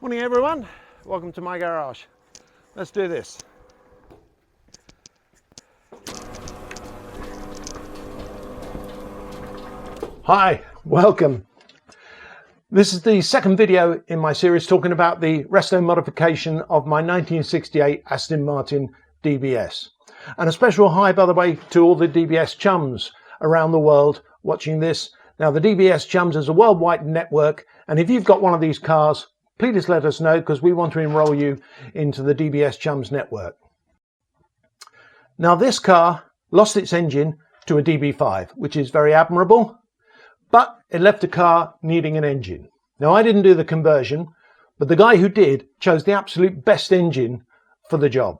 Morning everyone, welcome to my garage. Let's do this. Hi, welcome. This is the second video in my series talking about the resto modification of my 1968 Aston Martin DBS. And a special hi, by the way, to all the DBS chums around the world watching this. Now, the DBS chums is a worldwide network, and if you've got one of these cars, please let us know because we want to enroll you into the DBS chums network. Now, this car lost its engine to a DB5, which is very admirable, but it left the car needing an engine. Now, I didn't do the conversion, but the guy who did chose the absolute best engine for the job.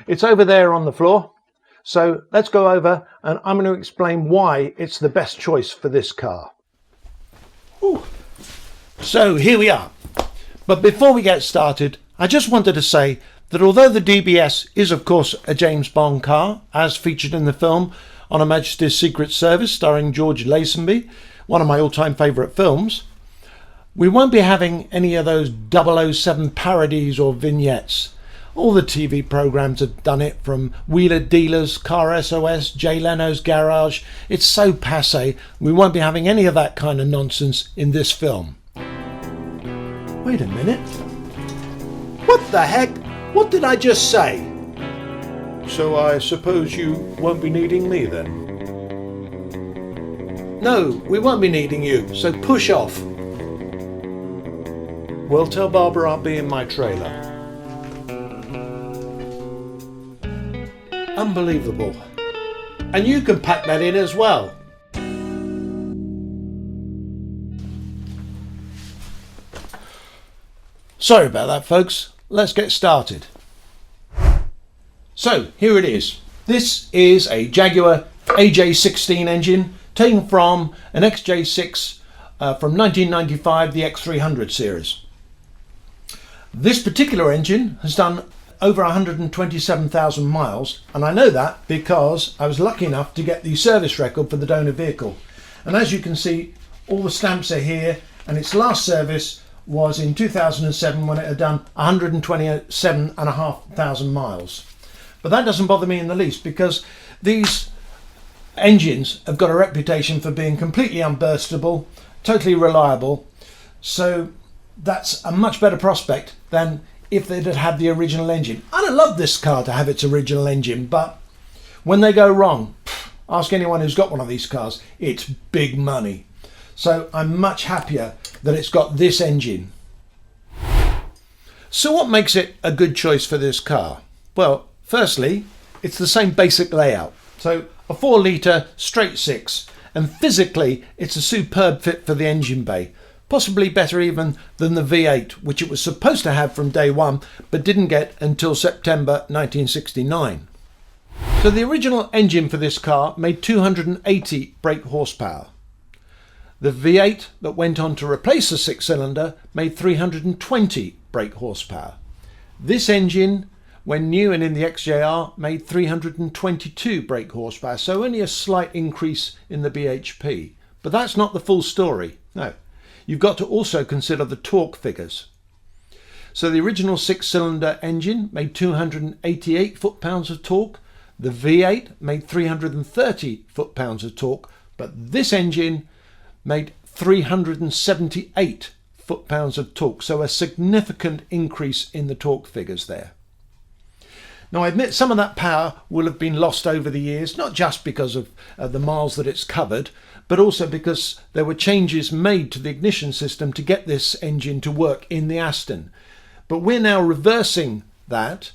It's over there on the floor. So let's go over and I'm going to explain why it's the best choice for this car. Ooh. So here we are. But before we get started, I just wanted to say that although the DBS is of course a James Bond car, as featured in the film On Her Majesty's Secret Service starring George Lazenby, one of my all-time favourite films, we won't be having any of those 007 parodies or vignettes. All the TV programmes have done it, from Wheeler Dealers, Car SOS, Jay Leno's Garage. It's so passé, we won't be having any of that kind of nonsense in this film. Wait a minute. What the heck? What did I just say? So I suppose you won't be needing me then? No, we won't be needing you, so push off. Well, tell Barbara I'll be in my trailer. Unbelievable. And you can pack that in as well. Sorry about that, folks. Let's get started. So here it is. This is a Jaguar AJ6 engine taken from an XJ6 from 1995, the X300 series. This particular engine has done over 127,000 miles, and I know that because I was lucky enough to get the service record for the donor vehicle. And as you can see, all the stamps are here, and its last service was in 2007 when it had done 127,500 miles. But that doesn't bother me in the least, because these engines have got a reputation for being completely unburstable, totally reliable, so that's a much better prospect than if they'd had the original engine. I'd have loved this car to have its original engine, but when they go wrong, ask anyone who's got one of these cars, it's big money. So I'm much happier that it's got this engine. So what makes it a good choice for this car? Well, firstly, it's the same basic layout. So a 4-litre straight 6, and physically it's a superb fit for the engine bay. Possibly better even than the V8, which it was supposed to have from day one, but didn't get until September 1969. So the original engine for this car made 280 brake horsepower. The V8 that went on to replace the 6-cylinder made 320 brake horsepower. This engine, when new and in the XJR, made 322 brake horsepower, so only a slight increase in the bhp. But that's not the full story, no. You've got to also consider the torque figures. So the original 6-cylinder engine made 288 foot-pounds of torque. The V8 made 330 foot-pounds of torque, but this engine made 378 foot-pounds of torque. So a significant increase in the torque figures there. Now, I admit some of that power will have been lost over the years, not just because of the miles that it's covered, but also because there were changes made to the ignition system to get this engine to work in the Aston. But we're now reversing that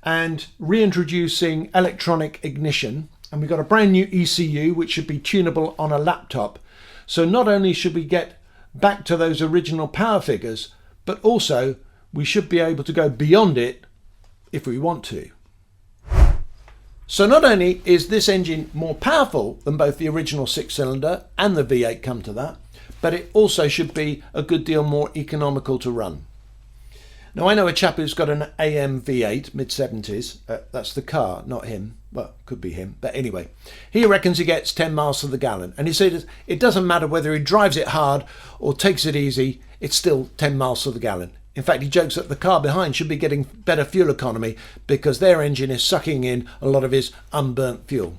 and reintroducing electronic ignition, and we've got a brand new ECU which should be tunable on a laptop. So not only should we get back to those original power figures, but also we should be able to go beyond it if we want to. So not only is this engine more powerful than both the original 6-cylinder and the V8, come to that, but it also should be a good deal more economical to run. Now, I know a chap who's got an AM V8, mid-70s. That's the car, not him. Well, could be him. But anyway, he reckons he gets 10 miles to the gallon. And he said it doesn't matter whether he drives it hard or takes it easy, it's still 10 miles to the gallon. In fact, he jokes that the car behind should be getting better fuel economy because their engine is sucking in a lot of his unburnt fuel.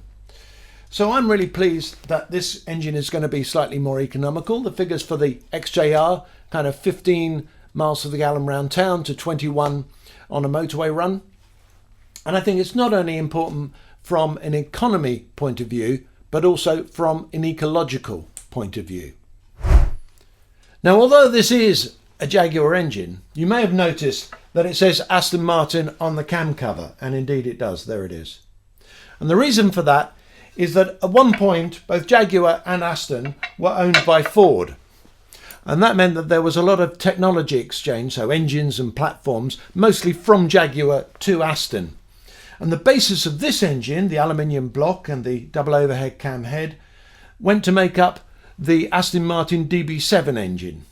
So I'm really pleased that this engine is going to be slightly more economical. The figures for the XJR, kind of 15 miles to the gallon round town to 21 on a motorway run. And I think it's not only important from an economy point of view, but also from an ecological point of view. Now, although this is a Jaguar engine, you may have noticed that it says Aston Martin on the cam cover, and indeed it does. There it is. And the reason for that is that at one point both Jaguar and Aston were owned by Ford, and that meant that there was a lot of technology exchange, so engines and platforms, mostly from Jaguar to Aston. And the basis of this engine, the aluminium block and the double overhead cam head, went to make up the Aston Martin DB7 engine.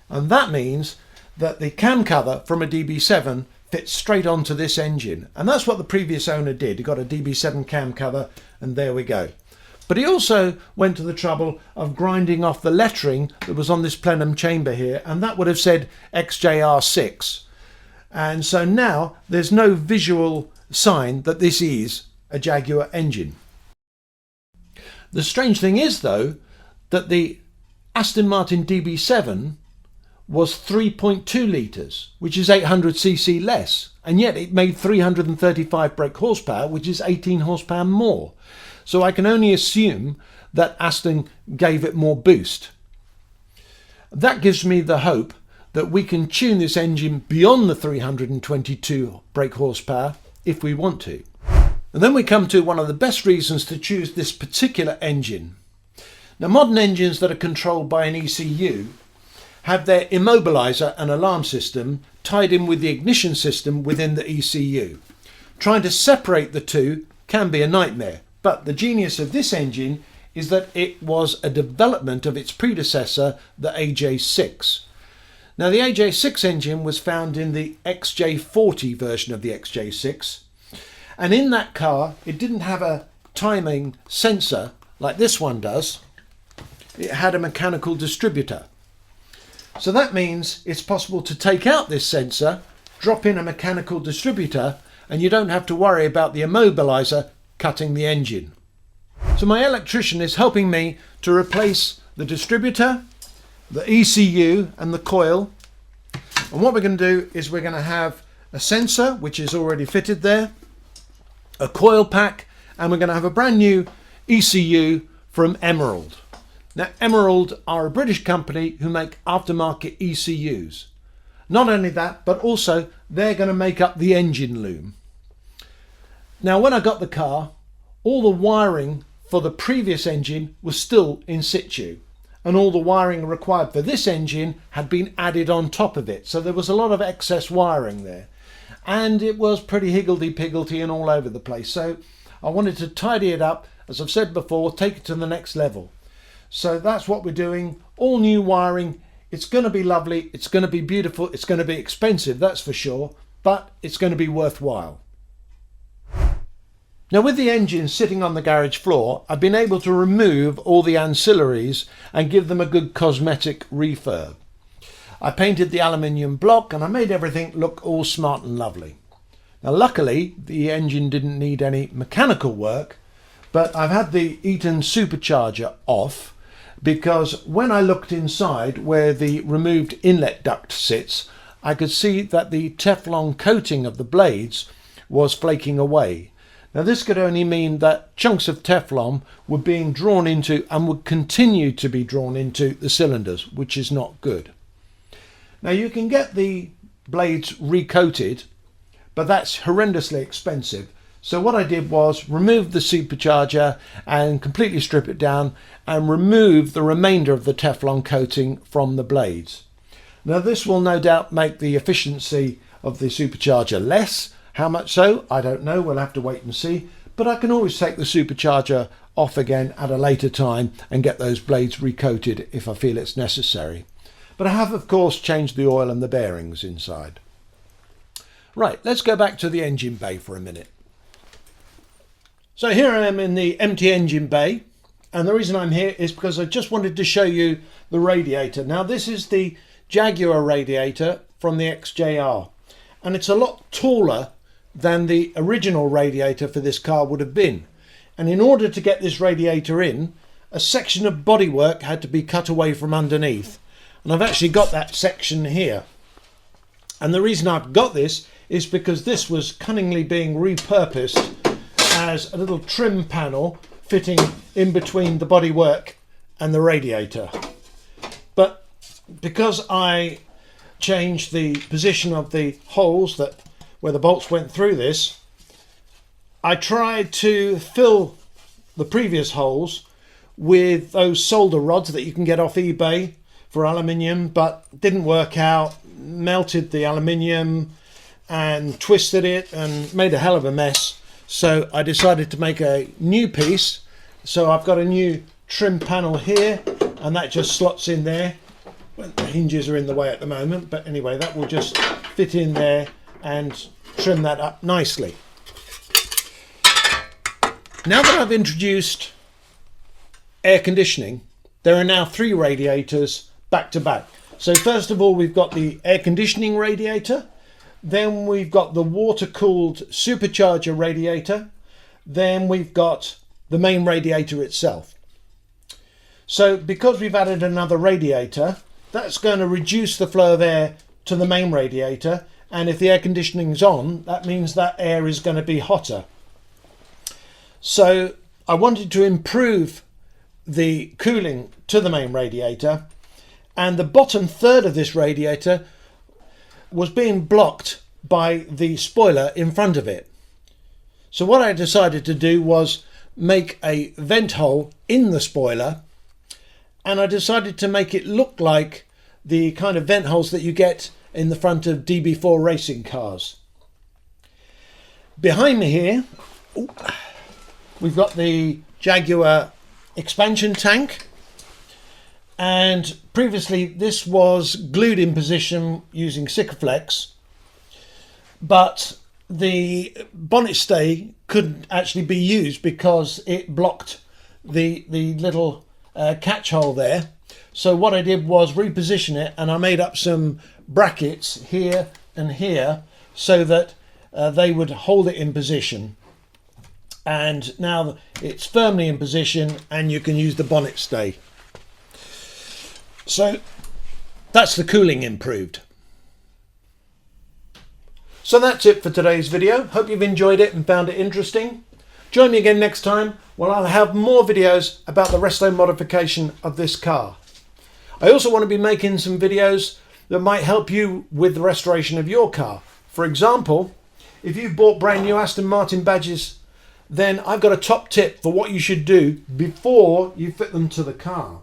And that means that the cam cover from a DB7 fits straight onto this engine. And that's what the previous owner did. He got a DB7 cam cover, and there we go. But he also went to the trouble of grinding off the lettering that was on this plenum chamber here, and that would have said XJR6. And so now there's no visual sign that this is a Jaguar engine. The strange thing is, though, that the Aston Martin DB7 was 3.2 litres, which is 800cc less, and yet it made 335 brake horsepower, which is 18 horsepower more. So I can only assume that Aston gave it more boost. That gives me the hope that we can tune this engine beyond the 322 brake horsepower if we want to. And then we come to one of the best reasons to choose this particular engine. Now, modern engines that are controlled by an ECU have their immobiliser and alarm system tied in with the ignition system within the ECU. Trying to separate the two can be a nightmare, but the genius of this engine is that it was a development of its predecessor, the AJ6. Now, the AJ6 engine was found in the XJ40 version of the XJ6, and in that car it didn't have a timing sensor like this one does. It had a mechanical distributor. So that means it's possible to take out this sensor, drop in a mechanical distributor, and you don't have to worry about the immobiliser cutting the engine. So my electrician is helping me to replace the distributor, the ECU and the coil. And what we're going to do is we're going to have a sensor, which is already fitted there, a coil pack, and we're going to have a brand new ECU from Emerald. Now, Emerald are a British company who make aftermarket ECUs. Not only that, but also they're going to make up the engine loom. Now, when I got the car, all the wiring for the previous engine was still in situ, and all the wiring required for this engine had been added on top of it. So there was a lot of excess wiring there, and it was pretty higgledy-piggledy and all over the place. So I wanted to tidy it up, as I've said before, take it to the next level. So that's what we're doing. All new wiring. It's going to be lovely. It's going to be beautiful. It's going to be expensive, that's for sure, but it's going to be worthwhile. Now, with the engine sitting on the garage floor, I've been able to remove all the ancillaries and give them a good cosmetic refurb. I painted the aluminium block and I made everything look all smart and lovely. Now, luckily, the engine didn't need any mechanical work, but I've had the Eaton supercharger off, because when I looked inside where the removed inlet duct sits, I could see that the Teflon coating of the blades was flaking away. Now, this could only mean that chunks of Teflon were being drawn into and would continue to be drawn into the cylinders, which is not good. Now, you can get the blades recoated, but that's horrendously expensive. So what I did was remove the supercharger and completely strip it down and remove the remainder of the Teflon coating from the blades. Now, this will no doubt make the efficiency of the supercharger less. How much so? I don't know. We'll have to wait and see. But I can always take the supercharger off again at a later time and get those blades recoated if I feel it's necessary. But I have, of course, changed the oil and the bearings inside. Right, let's go back to the engine bay for a minute. So here I am in the empty engine bay, and the reason I'm here is because I just wanted to show you the radiator. Now, this is the Jaguar radiator, from the XJR, and it's a lot taller than the original radiator for this car would have been. And in order to get this radiator in, a section of bodywork had to be cut away from underneath, and I've actually got that section here. And the reason I've got this is because this was cunningly being repurposed as a little trim panel fitting in between the bodywork and the radiator. But because I changed the position of the holes where the bolts went through this, I tried to fill the previous holes with those solder rods that you can get off eBay for aluminium, but didn't work out. Melted the aluminium and twisted it and made a hell of a mess. So I decided to make a new piece. So I've got a new trim panel here, and that just slots in there. Well, the hinges are in the way at the moment, but anyway, that will just fit in there and trim that up nicely. Now that I've introduced air conditioning, there are now 3 radiators back to back. So first of all, we've got the air conditioning radiator, then we've got the water-cooled supercharger radiator, then we've got the main radiator itself. So because we've added another radiator, that's going to reduce the flow of air to the main radiator, and if the air conditioning's on, that means that air is going to be hotter. So I wanted to improve the cooling to the main radiator, and the bottom third of this radiator was being blocked by the spoiler in front of it. So what I decided to do was make a vent hole in the spoiler, and I decided to make it look like the kind of vent holes that you get in the front of DB4 racing cars. Behind me here, we've got the Jaguar expansion tank, and previously this was glued in position using Sikaflex, but the bonnet stay couldn't actually be used because it blocked the little catch hole there. So what I did was reposition it, and I made up some brackets here and here so that they would hold it in position. And now it's firmly in position and you can use the bonnet stay. So that's the cooling improved. So that's it for today's video. Hope you've enjoyed it and found it interesting. Join me again next time when I'll have more videos about the resto modification of this car. I also want to be making some videos that might help you with the restoration of your car. For example, if you've bought brand new Aston Martin badges, then I've got a top tip for what you should do before you fit them to the car.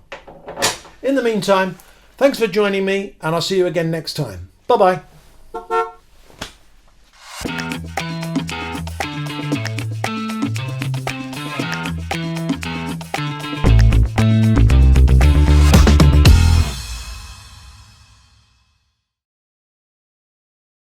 In the meantime, thanks for joining me, and I'll see you again next time. Bye-bye.